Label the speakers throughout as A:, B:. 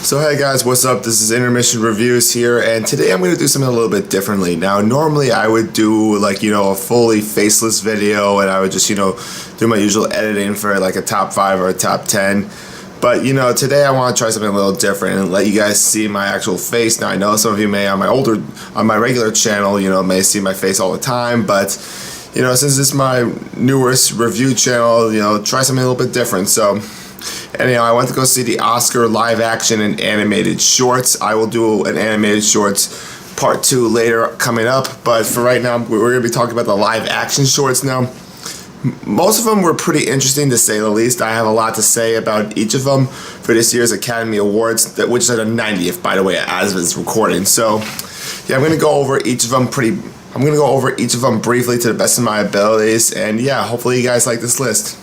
A: So hey guys, what's up? This is Intermission Reviews here, and today I'm going to do something a little bit differently. Now normally I would do a fully faceless video, and I would just do my usual editing for like a top 5 or a top 10. But today I want to try something a little different and let you guys see my actual face. Now I know some of you may on my regular channel, may see my face all the time, but since this is my newest review channel, try something a little bit different. So anyhow, I went to go see the Oscar live action and animated shorts. I will do an animated shorts part 2 later coming up, but for right now we're going to be talking about the live action shorts now. Most of them were pretty interesting, to say the least. I have a lot to say about each of them for this year's Academy Awards, which is at the 90th, by the way, as of this recording. So yeah, I'm going to go over each of them briefly to the best of my abilities, and yeah, hopefully you guys like this list.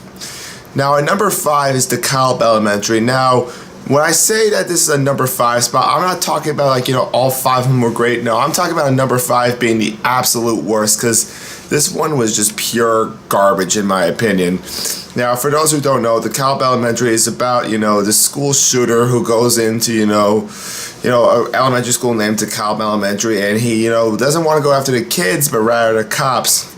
A: Now at number 5 is DeKalb Elementary. Now when I say that this is a number 5 spot, I'm not talking about all 5 of them were great. No, I'm talking about a number 5 being the absolute worst, because this one was just pure garbage in my opinion. Now for those who don't know, DeKalb Elementary is about this school shooter who goes into an elementary school named DeKalb Elementary, and he doesn't want to go after the kids but rather the cops.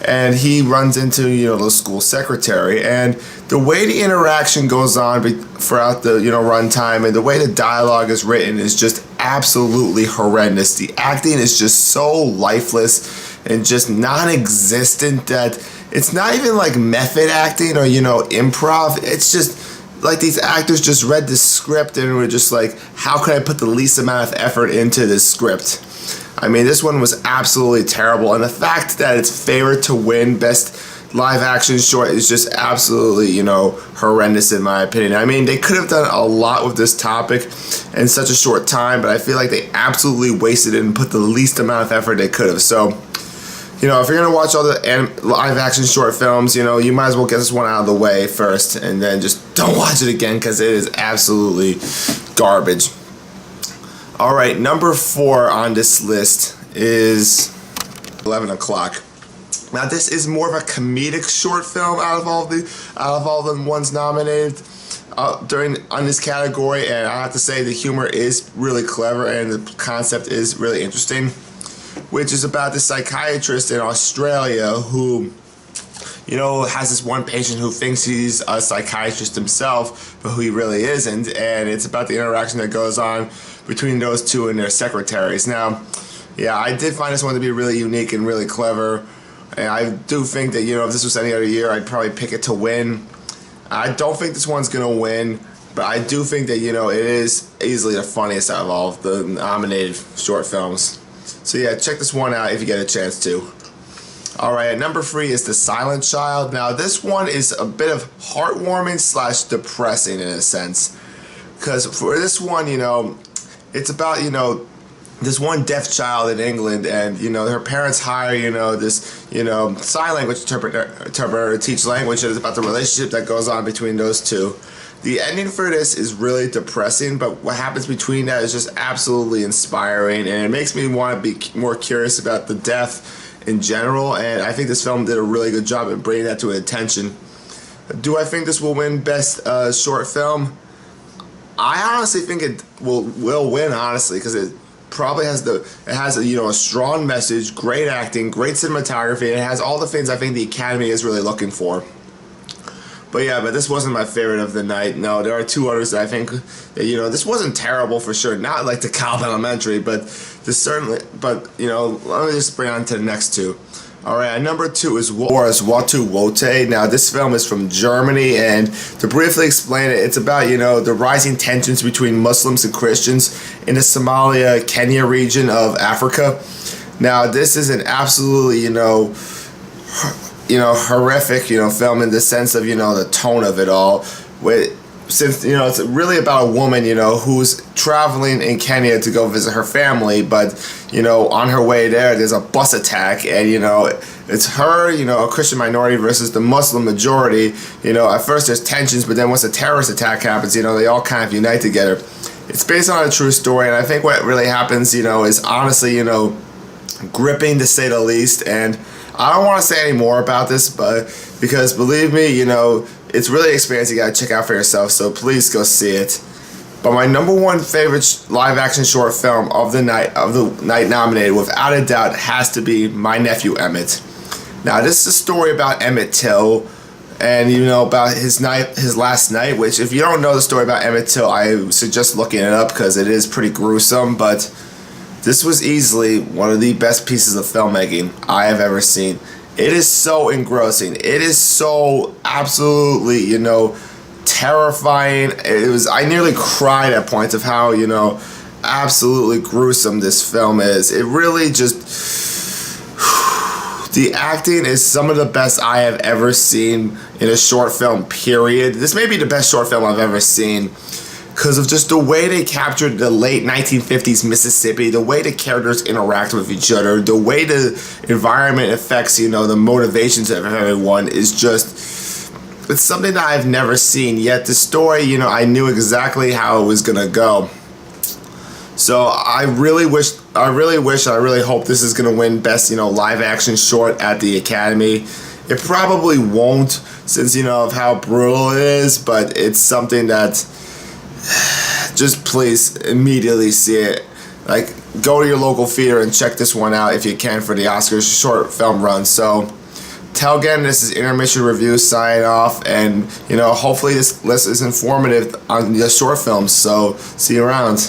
A: And he runs into the school secretary, and the way the interaction goes on throughout the runtime, and the way the dialogue is written is just absolutely horrendous. The acting is just so lifeless and just non-existent that it's not even like method acting or improv. It's just like these actors just read the script and were just like, how can I put the least amount of effort into this script? I mean, this one was absolutely terrible, and the fact that it's favored to win Best Live Action Short is just absolutely, horrendous in my opinion. I mean, they could have done a lot with this topic in such a short time, but I feel like they absolutely wasted it and put the least amount of effort they could have. So, if you're going to watch all the live action short films, you might as well get this one out of the way first, and then just don't watch it again, because it is absolutely garbage. Alright, number 4 on this list is 11 O'Clock. Now this is more of a comedic short film out of all the ones nominated on this category, and I have to say the humor is really clever and the concept is really interesting, which is about the psychiatrist in Australia who has this one patient who thinks he's a psychiatrist himself, but who he really isn't, and it's about the interaction that goes on between those two and their secretaries. Now, yeah, I did find this one to be really unique and really clever, and I do think that, if this was any other year, I'd probably pick it to win. I don't think this one's going to win, but I do think that, it is easily the funniest out of all of the nominated short films. So yeah, check this one out if you get a chance to. Alright, at number 3 is The Silent Child. Now this one is a bit of heartwarming / depressing in a sense, because for this one, it's about, this one deaf child in England, and, her parents hire, this, sign language interpreter to teach language, and it's about the relationship that goes on between those two. The ending for this is really depressing, but what happens between that is just absolutely inspiring, and it makes me want to be more curious about the deaf in general, and I think this film did a really good job at bringing that to attention. Do I think this will win Best Short Film? I honestly think it will win, honestly, because it probably has a strong message, great acting, great cinematography, and it has all the things I think the Academy is really looking for. But yeah, but this wasn't my favorite of the night. No, there are 2 others that I think that, this wasn't terrible for sure. Not like DeKalb Elementary, but this certainly. But let me just bring on to the next 2. Alright, number 2 is Watu Wote. Now this film is from Germany, and to briefly explain it, it's about the rising tensions between Muslims and Christians in the Somalia-Kenya region of Africa. Now this is an absolutely horrific film in the sense of the tone of it all. Since it's really about a woman who's traveling in Kenya to go visit her family, but on her way there's a bus attack, and it's her, a Christian minority versus the Muslim majority. At first there's tensions, but then once a terrorist attack happens, they all kind of unite together. It's based on a true story, and I think what really happens is honestly gripping, to say the least. And I don't want to say any more about this, but because believe me, it's really expansive. You gotta check out for yourself, so please go see it. But my number one favorite live action short film of the night nominated, without a doubt, has to be My Nephew Emmett. Now, this is a story about Emmett Till, and about his last night. Which, if you don't know the story about Emmett Till, I suggest looking it up because it is pretty gruesome. But this was easily one of the best pieces of filmmaking I have ever seen. It is so engrossing. It is so absolutely, terrifying. I nearly cried at points of how, absolutely gruesome this film is. It really just, the acting is some of the best I have ever seen in a short film, period. This may be the best short film I've ever seen because of just the way they captured the late 1950s Mississippi, the way the characters interact with each other, the way the environment affects, the motivations of everyone is just, it's something that I've never seen. Yet the story, I knew exactly how it was gonna go. So I really hope this is gonna win best, live action short at the Academy. It probably won't, since of how brutal it is, but it's something that, just please immediately see it. Like, go to your local theater and check this one out if you can for the Oscars short film run. So, till again, this is Intermission Review signing off, and hopefully this list is informative on the short films. So, see you around.